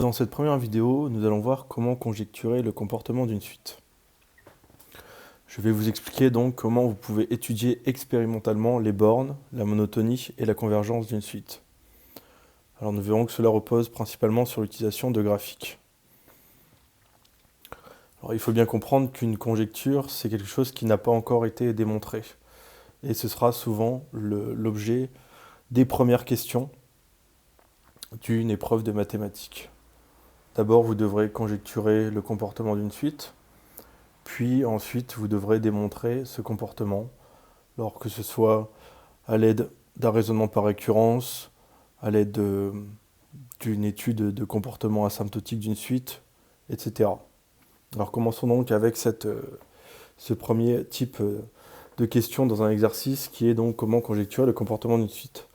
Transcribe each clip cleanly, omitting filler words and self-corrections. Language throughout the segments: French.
Dans cette première vidéo, nous allons voir comment conjecturer le comportement d'une suite. Je vais vous expliquer donc comment vous pouvez étudier expérimentalement les bornes, la monotonie et la convergence d'une suite. Alors nous verrons que cela repose principalement sur l'utilisation de graphiques. Alors il faut bien comprendre qu'une conjecture, c'est quelque chose qui n'a pas encore été démontré. Et ce sera souvent l'objet des premières questions d'une épreuve de mathématiques. D'abord, vous devrez conjecturer le comportement d'une suite, puis ensuite vous devrez démontrer ce comportement, alors que ce soit à l'aide d'un raisonnement par récurrence, à l'aide d'une étude de comportement asymptotique d'une suite, etc. Alors commençons donc avec ce premier type de question dans un exercice qui est donc comment conjecturer le comportement d'une suite.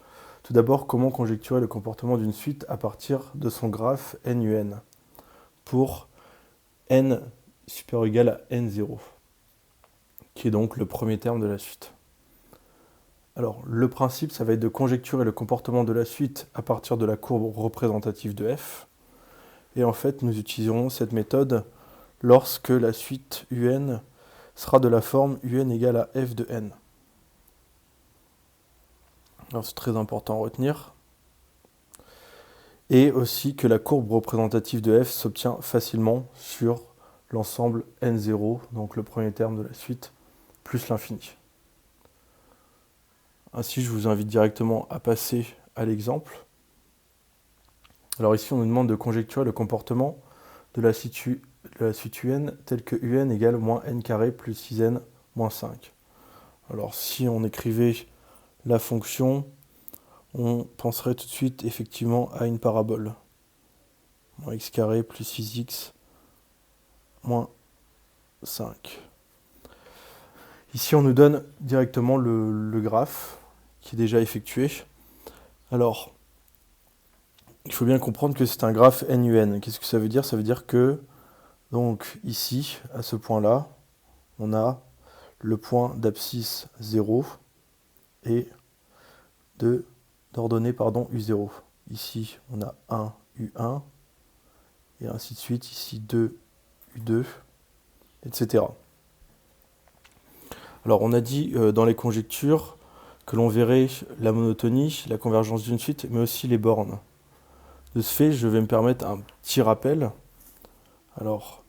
Tout d'abord, comment conjecturer le comportement d'une suite à partir de son graphe NUN pour n supérieur ou égal à n0, qui est donc le premier terme de la suite. Alors, le principe, ça va être de conjecturer le comportement de la suite à partir de la courbe représentative de f. Et en fait, nous utiliserons cette méthode lorsque la suite un sera de la forme un égale à f de n. Alors, c'est très important à retenir. Et aussi que la courbe représentative de f s'obtient facilement sur l'ensemble n0, donc le premier terme de la suite, plus l'infini. Ainsi, je vous invite directement à passer à l'exemple. Alors ici, on nous demande de conjecturer le comportement de la suite un telle que un égale moins n carré plus 6n moins 5. Alors si on écrivait la fonction, on penserait tout de suite effectivement à une parabole. Moins x carré plus 6x moins 5. Ici, on nous donne directement le graphe qui est déjà effectué. Alors, il faut bien comprendre que c'est un graphe NUN. Qu'est-ce que ça veut dire? Ça veut dire que, donc ici, à ce point-là, on a le point d'abscisse 0 et d'ordonnée U0. Ici, on a 1, U1, et ainsi de suite. Ici, 2, U2, etc. Alors, on a dit dans les conjectures que l'on verrait la monotonie, la convergence d'une suite, mais aussi les bornes. De ce fait, je vais me permettre un petit rappel. Alors,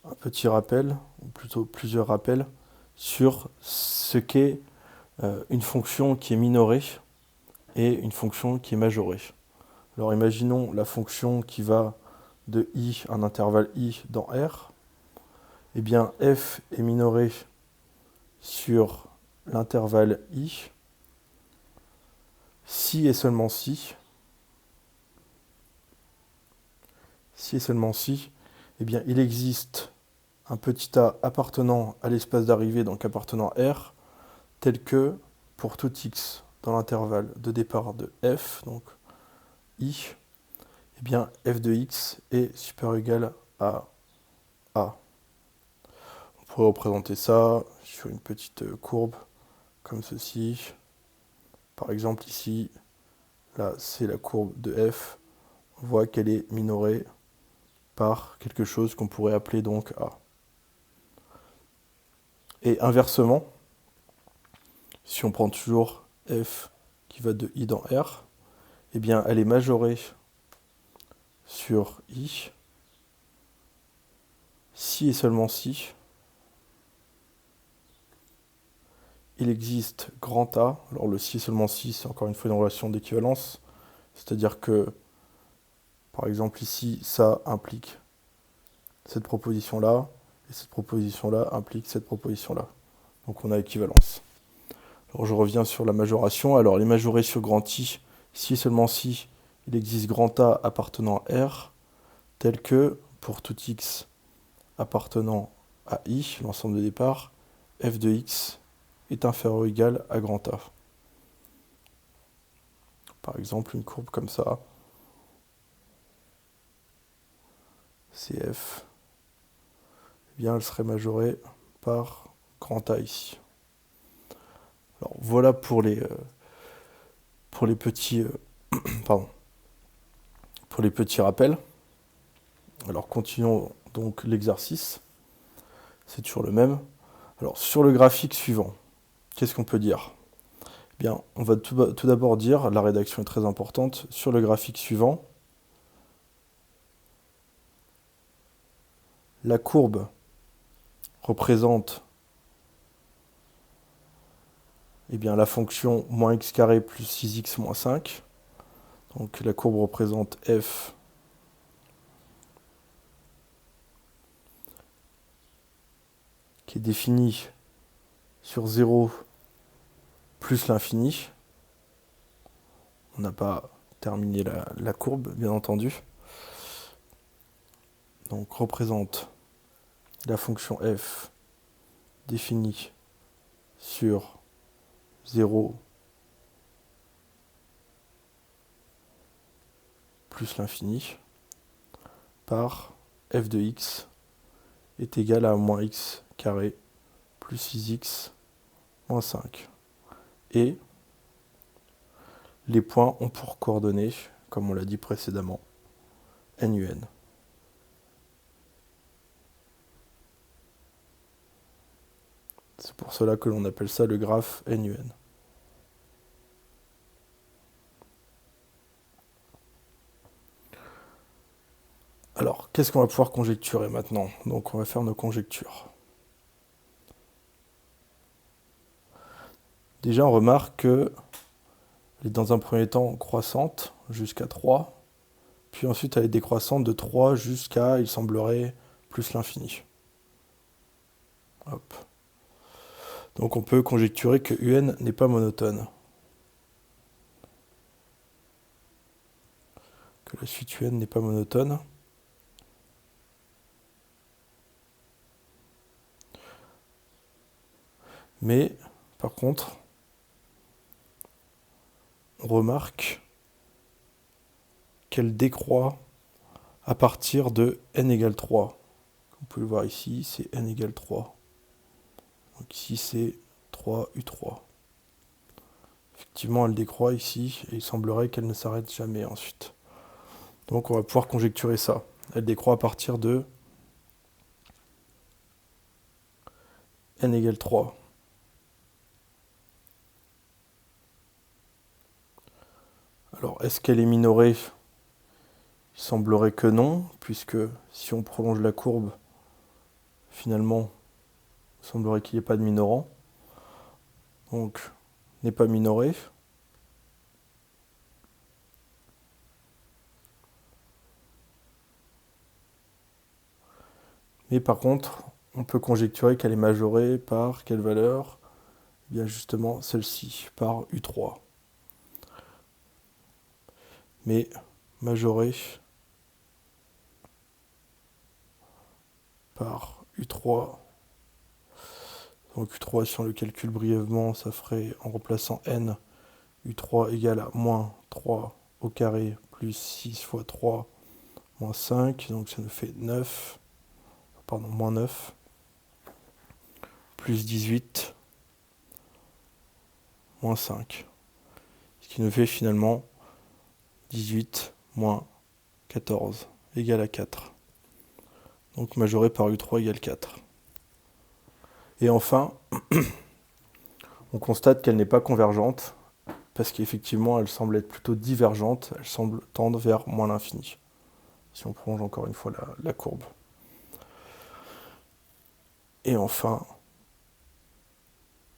un petit rappel, ou plutôt plusieurs rappels, sur ce qu'est une fonction qui est minorée et une fonction qui est majorée. Alors, imaginons la fonction qui va de i, un intervalle i dans R. Eh bien, f est minorée sur l'intervalle i si et seulement si, eh bien, il existe un petit a appartenant à l'espace d'arrivée, donc appartenant à R, tel que pour tout x dans l'intervalle de départ de f, donc i, eh bien f de x est supérieur ou égal à a. On pourrait représenter ça sur une petite courbe comme ceci. Par exemple ici, là c'est la courbe de f. On voit qu'elle est minorée par quelque chose qu'on pourrait appeler donc a. Et inversement, si on prend toujours f qui va de i dans R, eh bien elle est majorée sur i si et seulement si il existe grand A. Alors le si et seulement si, c'est encore une fois une relation d'équivalence, c'est-à-dire que par exemple ici, ça implique cette proposition-là, et cette proposition-là implique cette proposition-là. Donc on a équivalence. Alors je reviens sur la majoration. Alors les majorés sur grand I, si et seulement si il existe grand A appartenant à R, tel que pour tout x appartenant à I, l'ensemble de départ, f de x est inférieur ou égal à grand A. Par exemple, une courbe comme ça, CF, eh bien elle serait majorée par grand A ici. Alors voilà pour les petits pour les petits rappels. Alors continuons donc l'exercice. C'est toujours le même. Alors sur le graphique suivant, qu'est-ce qu'on peut dire? Eh bien, on va tout d'abord dire, la rédaction est très importante, sur le graphique suivant, la courbe représente la fonction moins x carré plus 6x moins 5. Donc la courbe représente f qui est définie sur 0 plus l'infini. On n'a pas terminé la courbe, bien entendu. Donc représente la fonction f définie sur 0 plus l'infini par f de x est égal à moins x carré plus 6x moins 5. Et les points ont pour coordonnées, comme on l'a dit précédemment, n, un. C'est pour cela que l'on appelle ça le graphe n, un. Alors, qu'est-ce qu'on va pouvoir conjecturer maintenant? Donc, on va faire nos conjectures. Déjà, on remarque qu'elle est dans un premier temps croissante jusqu'à 3, puis ensuite elle est décroissante de 3 jusqu'à, il semblerait, plus l'infini. Hop. Donc on peut conjecturer que un n'est pas monotone. Que la suite un n'est pas monotone. Mais, par contre, on remarque qu'elle décroît à partir de n égale 3. Vous pouvez le voir ici, c'est n égale 3. Donc ici, c'est 3u3. Effectivement, elle décroît ici, et il semblerait qu'elle ne s'arrête jamais ensuite. Donc on va pouvoir conjecturer ça. Elle décroît à partir de n égale 3. Alors, est-ce qu'elle est minorée? Il semblerait que non, puisque si on prolonge la courbe, finalement, il semblerait qu'il n'y ait pas de minorant. Donc, n'est pas minorée. Mais par contre, on peut conjecturer qu'elle est majorée par quelle valeur? Eh bien justement celle-ci, par U3. Mais majorée par U3. Donc U3, si on le calcule brièvement, ça ferait, en remplaçant n, U3 égale à moins 3 au carré plus 6 fois 3 moins 5. Donc ça nous fait 9. Pardon, moins 9. Plus 18. Moins 5. Ce qui nous fait finalement 18 moins 14 égale à 4. Donc majoré par U3 égale 4. Et enfin, on constate qu'elle n'est pas convergente, parce qu'effectivement, elle semble être plutôt divergente, elle semble tendre vers moins l'infini, si on prolonge encore une fois la courbe. Et enfin,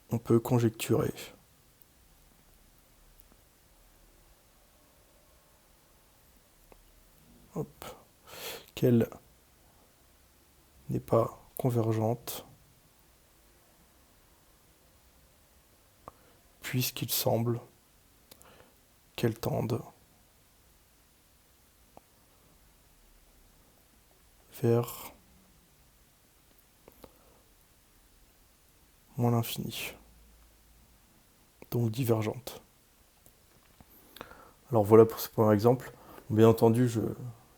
on peut conjecturer qu'elle n'est pas convergente, puisqu'il semble qu'elle tende vers moins l'infini, donc divergente. Alors voilà pour ce premier exemple. Bien entendu, je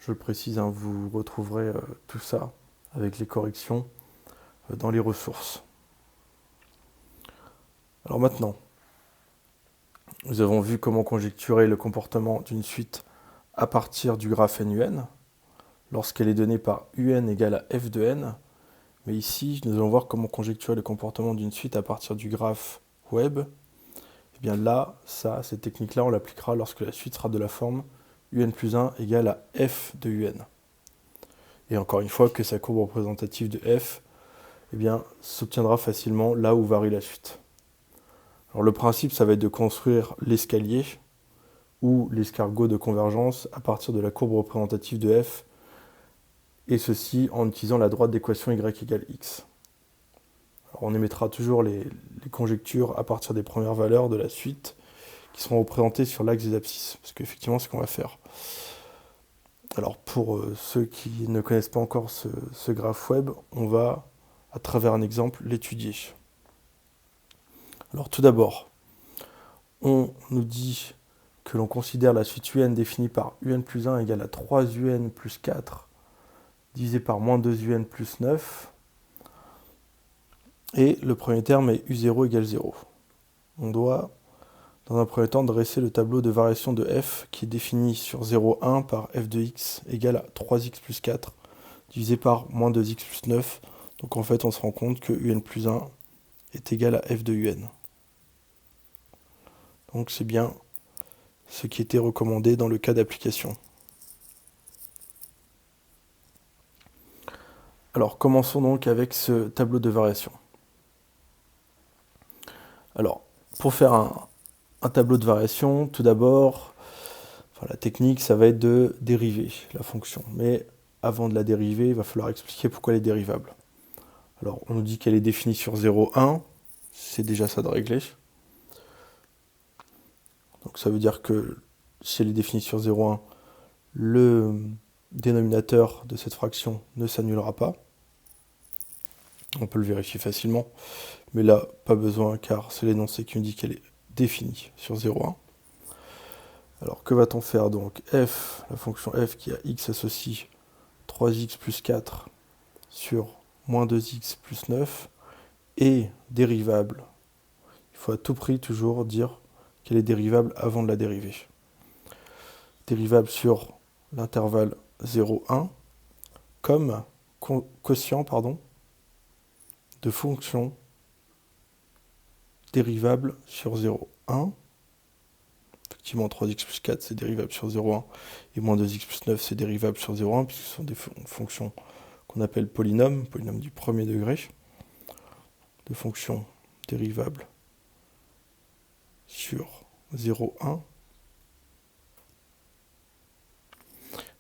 le précise, hein, vous retrouverez tout ça avec les corrections dans les ressources. Alors maintenant, nous avons vu comment conjecturer le comportement d'une suite à partir du graphe NUN, lorsqu'elle est donnée par UN égale à f de n. Mais ici, nous allons voir comment conjecturer le comportement d'une suite à partir du graphe web. Et bien là, cette technique-là, on l'appliquera lorsque la suite sera de la forme UN plus 1 égale à f de UN. Et encore une fois, que sa courbe représentative de f s'obtiendra facilement là où varie la suite. Alors le principe, ça va être de construire l'escalier ou l'escargot de convergence à partir de la courbe représentative de f, et ceci en utilisant la droite d'équation y égale x. Alors on émettra toujours les conjectures à partir des premières valeurs de la suite qui seront représentées sur l'axe des abscisses, parce qu'effectivement c'est ce qu'on va faire. Alors pour ceux qui ne connaissent pas encore ce graphe web, on va, à travers un exemple, l'étudier. Alors tout d'abord, on nous dit que l'on considère la suite UN définie par UN plus 1 égale à 3 UN plus 4 divisé par moins 2 UN plus 9. Et le premier terme est U0 égale 0. On doit, dans un premier temps, dresser le tableau de variation de f qui est défini sur 0,1 par f de x égale à 3x plus 4 divisé par moins 2x plus 9. Donc en fait, on se rend compte que UN plus 1 est égal à f de UN. Donc c'est bien ce qui était recommandé dans le cas d'application. Alors commençons donc avec ce tableau de variation. Alors, pour faire un tableau de variation, tout d'abord, la technique, ça va être de dériver la fonction. Mais avant de la dériver, il va falloir expliquer pourquoi elle est dérivable. Alors, on nous dit qu'elle est définie sur 0,1, c'est déjà ça de régler. Donc ça veut dire que si elle est définie sur 0,1, le dénominateur de cette fraction ne s'annulera pas. On peut le vérifier facilement, mais là, pas besoin, car c'est l'énoncé qui nous dit qu'elle est définie sur 0,1. Alors, que va-t-on faire donc? F, la fonction f qui a x associe 3x plus 4 sur moins 2x plus 9, est dérivable. Il faut à tout prix toujours dire qu'elle est dérivable avant de la dériver. Dérivable sur l'intervalle 0,1 comme quotient de fonction dérivable sur 0,1. Effectivement, 3x plus 4, c'est dérivable sur 0,1, et moins 2x plus 9, c'est dérivable sur 0,1, puisque ce sont des fonctions qu'on appelle polynômes du premier degré, de fonctions dérivables sur 0,1,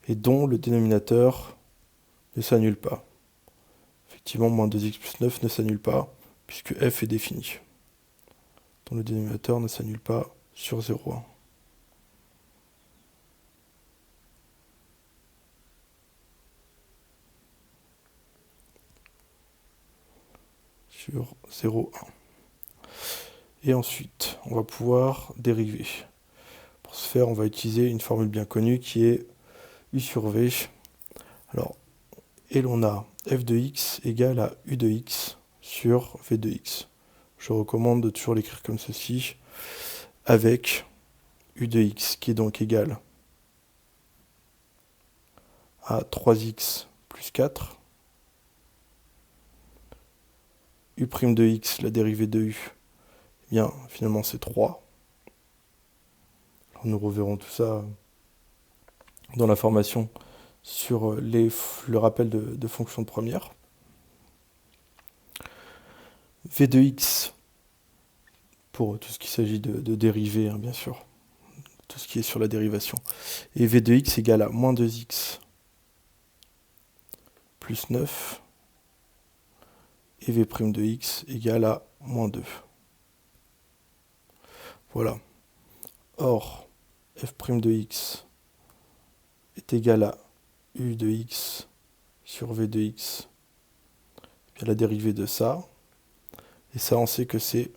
et dont le dénominateur ne s'annule pas. Effectivement, moins 2x plus 9 ne s'annule pas, puisque f est défini, dont le dénominateur ne s'annule pas sur 0,1. Sur 0,1. Et ensuite, on va pouvoir dériver. Pour ce faire, on va utiliser une formule bien connue qui est U sur V. Alors, et l'on a f de x égale à u de x sur v de x. Je recommande de toujours l'écrire comme ceci, avec u de x qui est donc égal à 3x plus 4, u' de x, la dérivée de u, eh bien finalement c'est 3. Alors, nous reverrons tout ça dans la formation sur le rappel de fonctions de première. V de x, pour tout ce qui s'agit de dériver, bien sûr, tout ce qui est sur la dérivation. Et v de x égale à moins 2x plus 9, et v' de x égale à moins 2. Voilà. Or, f' de x est égal à u de x sur v de x, bien la dérivée de ça, et ça on sait que c'est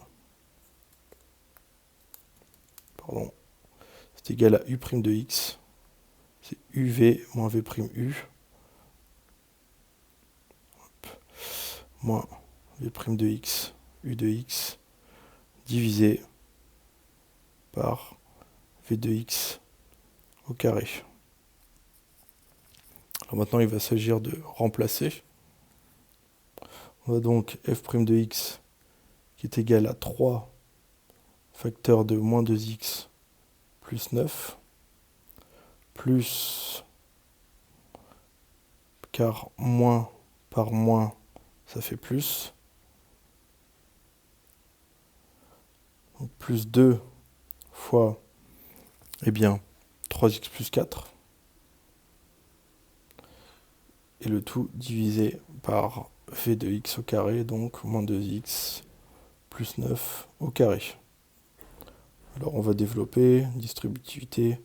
égal à u' de x, c'est uv moins v' u, moins v' de x, u de x, divisé par v de x au carré. Alors maintenant, il va s'agir de remplacer. On a donc f' de x qui est égal à 3 facteurs de moins 2x plus 9, plus, car moins par moins, ça fait plus. Donc plus 2 fois, eh bien, 3x plus 4. Et le tout divisé par v de x au carré, donc moins 2x plus 9 au carré. Alors on va développer distributivité,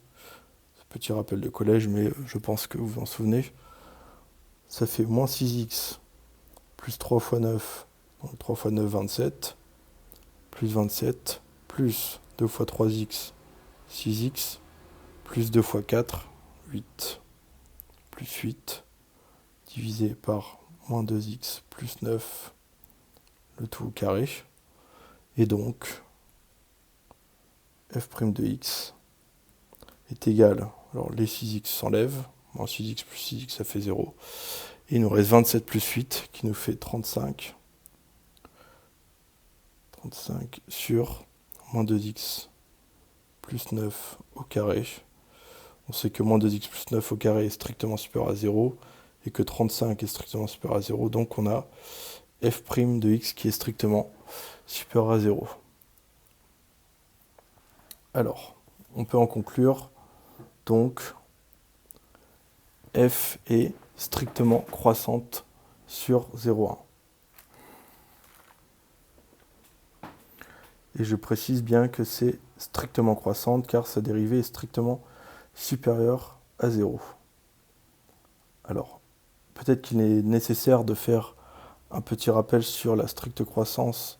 petit rappel de collège, mais je pense que vous vous en souvenez. Ça fait moins 6x plus 3 fois 9, donc 3 fois 9, 27, plus 27, plus 2 fois 3x, 6x, plus 2 fois 4, 8, plus 8, divisé par moins 2x plus 9, le tout au carré. Et donc, f' de x est égal, alors les 6x s'enlèvent, moins 6x plus 6x ça fait 0, et il nous reste 27 plus 8 qui nous fait 35. 35 sur moins 2x plus 9 au carré. On sait que moins 2x plus 9 au carré est strictement supérieur à 0 et que 35 est strictement supérieur à 0. Donc on a f' de x qui est strictement supérieur à 0. Alors, on peut en conclure, donc f est strictement croissante sur 0,1. Et je précise bien que c'est strictement croissante car sa dérivée est strictement supérieure à 0. Alors, peut-être qu'il est nécessaire de faire un petit rappel sur la stricte croissance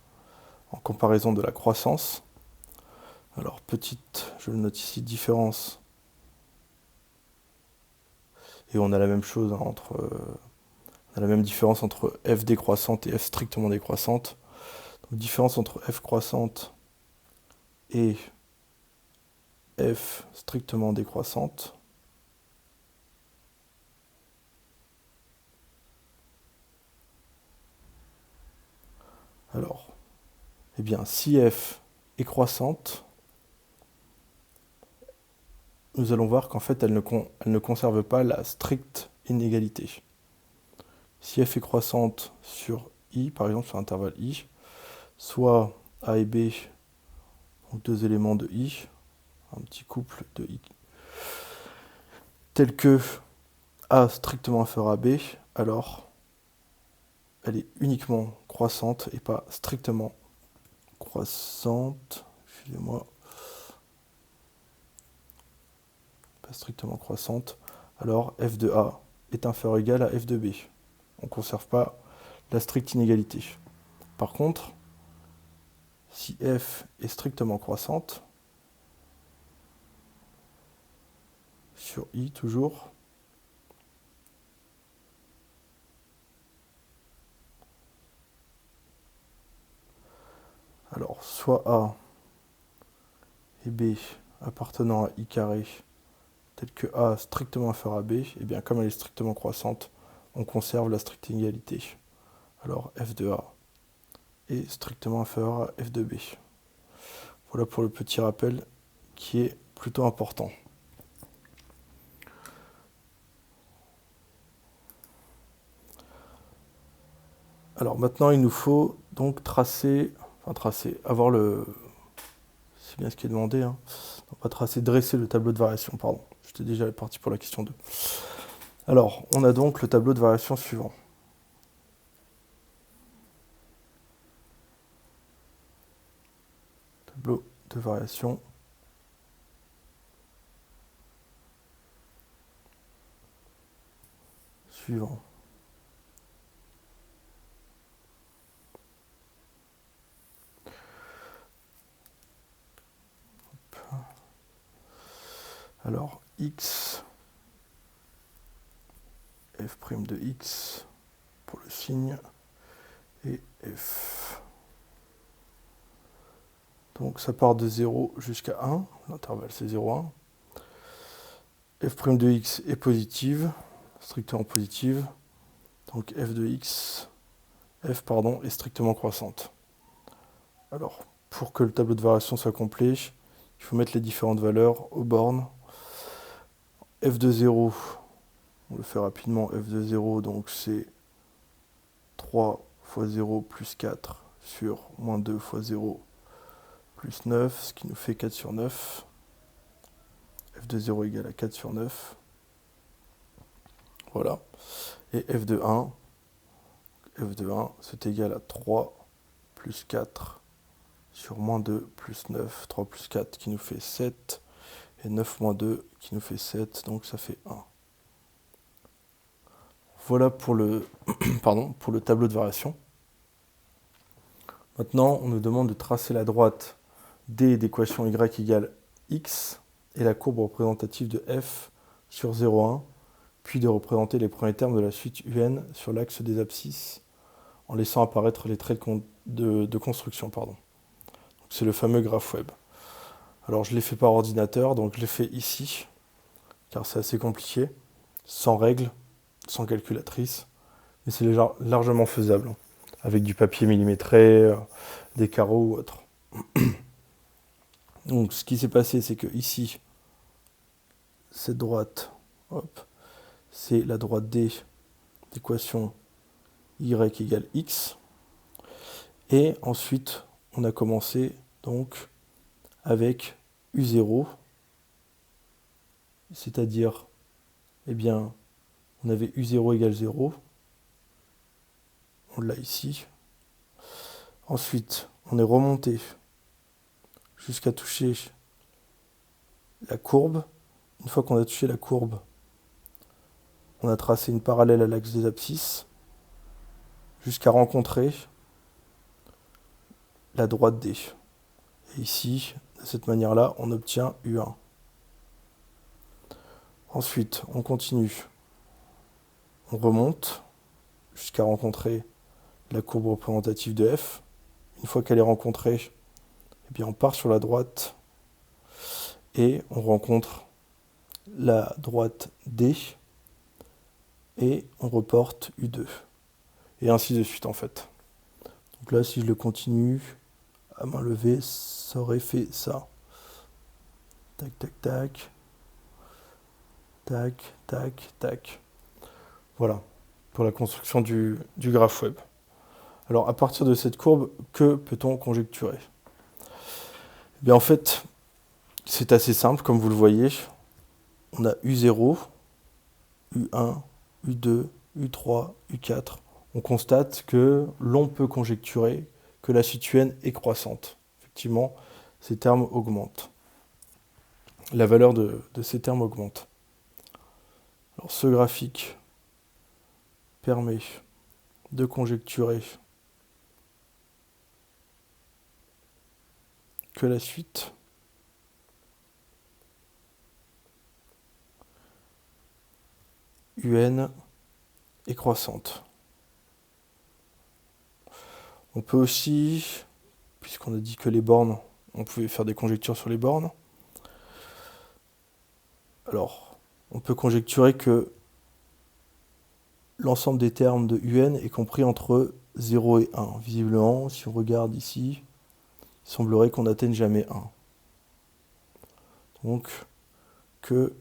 en comparaison de la croissance. Alors, petite, je le note ici, différence. Et on a la même chose entre... on a la même différence entre f décroissante et f strictement décroissante. Donc, différence entre f croissante et f strictement décroissante. Alors, eh bien, si f est croissante, nous allons voir qu'en fait, elle ne conserve pas la stricte inégalité. Si f est croissante sur i, par exemple sur l'intervalle i, soit a et b, donc deux éléments de i, un petit couple de i, tel que a strictement inférieur à b, alors elle est uniquement croissante et pas strictement croissante. Excusez-moi. Pas strictement croissante. Alors f de a est inférieur ou égal à f de b. On ne conserve pas la stricte inégalité. Par contre, si f est strictement croissante, sur i toujours, alors soit a et b appartenant à i carré, tel que a strictement inférieur à b, et bien comme elle est strictement croissante, on conserve la stricte inégalité. Alors f de a est strictement inférieur à f de b. Voilà pour le petit rappel qui est plutôt important. Alors maintenant, il nous faut donc avoir le... C'est bien ce qui est demandé, hein. Non, pas tracer, dresser le tableau de variation, pardon. J'étais déjà parti pour la question 2. Alors, on a donc le tableau de variation suivant. Tableau de variation suivant. Alors, x, f' de x pour le signe, et f. Donc ça part de 0 jusqu'à 1, l'intervalle c'est 0,1. f' de x est positive, strictement positive. Donc f de x, f pardon, est strictement croissante. Alors, pour que le tableau de variation soit complet, il faut mettre les différentes valeurs aux bornes. F de 0, on le fait rapidement, f de 0, donc c'est 3 fois 0 plus 4 sur moins 2 fois 0 plus 9, ce qui nous fait 4 sur 9. F de 0 égale à 4 sur 9. Voilà. Et f de 1, c'est égal à 3 plus 4 sur moins 2 plus 9. 3 plus 4 qui nous fait 7. Et 9 moins 2 qui nous fait 7, donc ça fait 1. Voilà pour le, pour le tableau de variation. Maintenant, on nous demande de tracer la droite D d'équation y égale x et la courbe représentative de f sur 0,1, puis de représenter les premiers termes de la suite un sur l'axe des abscisses en laissant apparaître les traits de construction. C'est le fameux graphe web. Alors je l'ai fait par ordinateur, donc je l'ai fait ici, car c'est assez compliqué, sans règles, sans calculatrice, mais c'est largement faisable, avec du papier millimétré, des carreaux ou autre. Donc ce qui s'est passé, c'est que ici, cette droite, c'est la droite D d'équation y égale x, et ensuite on a commencé donc avec u0, c'est-à-dire, eh bien, on avait u0 égale 0, on l'a ici. Ensuite, on est remonté jusqu'à toucher la courbe. Une fois qu'on a touché la courbe, on a tracé une parallèle à l'axe des abscisses jusqu'à rencontrer la droite D. Et ici, de cette manière-là, on obtient U1. Ensuite, on continue. On remonte jusqu'à rencontrer la courbe représentative de F. Une fois qu'elle est rencontrée, eh bien, on part sur la droite et on rencontre la droite D et on reporte U2. Et ainsi de suite en fait. Donc là, si je le continue à main levée, ça aurait fait ça. Tac, tac, tac. Tac, tac, tac. Voilà, pour la construction du graphe web. Alors, à partir de cette courbe, que peut-on conjecturer? Eh bien, en fait, c'est assez simple, comme vous le voyez. On a U0, U1, U2, U3, U4. On constate que l'on peut conjecturer que la suite UN est croissante. Effectivement, ces termes augmentent. La valeur de ces termes augmente. Alors, ce graphique permet de conjecturer que la suite UN est croissante. On peut aussi, puisqu'on a dit que les bornes, on pouvait faire des conjectures sur les bornes, alors on peut conjecturer que l'ensemble des termes de UN est compris entre 0 et 1. Visiblement, si on regarde ici, il semblerait qu'on n'atteigne jamais 1. Donc, que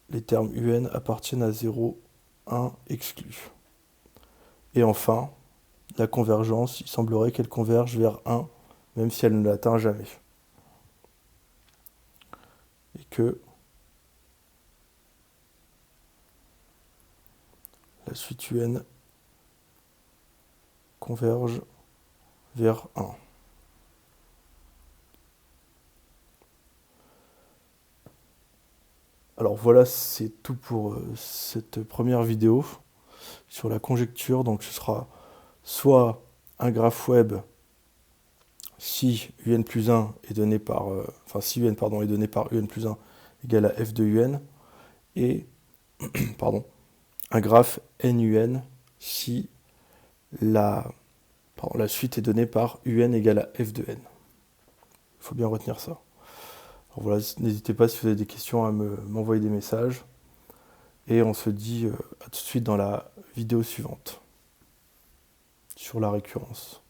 les termes UN appartiennent à 0, 1 exclu. Et enfin, la convergence, il semblerait qu'elle converge vers 1, même si elle ne l'atteint jamais. Et que la suite UN converge vers 1. Alors voilà, c'est tout pour cette première vidéo sur la conjecture. Donc ce sera soit un graphe web si un plus 1 est donné par, si un est donné par un plus 1 égale à f de un, et un graphe nun si la suite est donnée par un égale à f de n. Il faut bien retenir ça. Alors voilà, n'hésitez pas si vous avez des questions à m'envoyer des messages. Et on se dit à tout de suite dans la vidéo suivante sur la récurrence.